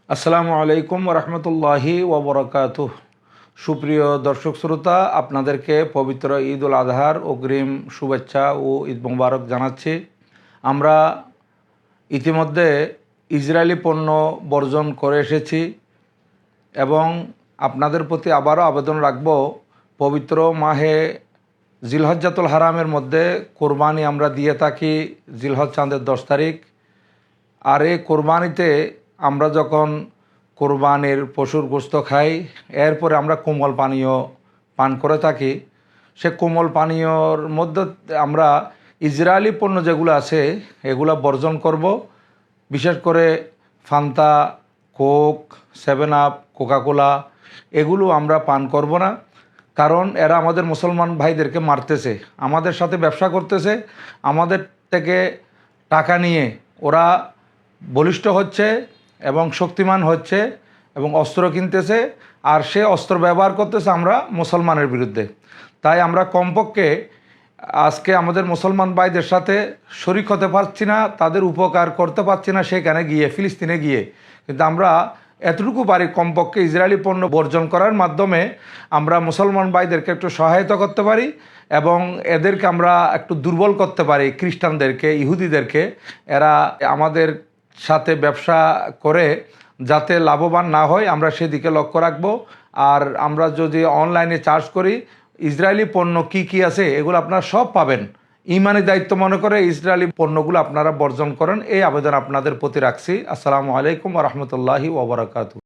আসসালামু আলাইকুম রহমতুল্লাহি ওবরাকাতুহ। সুপ্রিয় দর্শক শ্রোতা, আপনাদেরকে পবিত্র ঈদ উল আজহার অগ্রিম শুভেচ্ছা ও ঈদ মোবারক জানাচ্ছি। আমরা ইতিমধ্যে ইসরায়েলি পণ্য বর্জন করে এসেছি এবং আপনাদের প্রতি আবারও আবেদন রাখব, পবিত্র মাহে জিলহজ্জাতুল হারামের মধ্যে কোরবানি আমরা দিয়ে থাকি জিলহজ চাঁদের 10 তারিখ। আর এই কোরবানিতে আমরা যখন কোরবানির পশুর গোশত খাই, এরপরে আমরা কোমল পানীয় পান করে থাকি। সে কোমল পানীয়র মধ্যে আমরা ইসরায়েলি পণ্য যেগুলো আছে এগুলো বর্জন করব। বিশেষ করে ফান্তা, কোক, 7 আপ, কোকাকোলা এগুলো আমরা পান করব না, কারণ এরা আমাদের মুসলমান ভাইদেরকে মারতেছে, আমাদের সাথে ব্যবসা করতেছে, আমাদের থেকে টাকা নিয়ে ওরা বলিষ্ঠ হচ্ছে এবং শক্তিমান হচ্ছে এবং অস্ত্র কিনতেছে, আর সে অস্ত্র ব্যবহার করতেছে আমরা মুসলমানের বিরুদ্ধে। তাই আমরা কমপক্ষে আজকে আমাদের মুসলমান ভাইদের সাথে শরিক হতে পারছি না, তাদের উপকার করতে পারছি না সেখানে গিয়ে, ফিলিস্তিনে গিয়ে। কিন্তু আমরা এতটুকু পারি, কমপক্ষে ইসরায়েলি পণ্য বর্জন করার মাধ্যমে আমরা মুসলমান ভাইদেরকে একটু সহায়তা করতে পারি এবং এদেরকে আমরা একটু দুর্বল করতে পারি, খ্রিস্টানদেরকে, ইহুদিদেরকে। এরা আমাদের সাথে ব্যবসা করে যাতে লাভবান না হয় আমরা সেদিকে লক্ষ্য রাখবো। আর আমরা যদি অনলাইনে চার্জ করি, ইসরায়েলি পণ্য কি কি আছে এগুলো আপনারা সব পাবেন। ইমানি দায়িত্ব মনে করে ইসরায়েলি পণ্যগুলো আপনারা বর্জন করেন, এই আবেদন আপনাদের প্রতি রাখছি। আসসালামু আলাইকুম রহমতুল্লাহি ওবরাকাতুহু।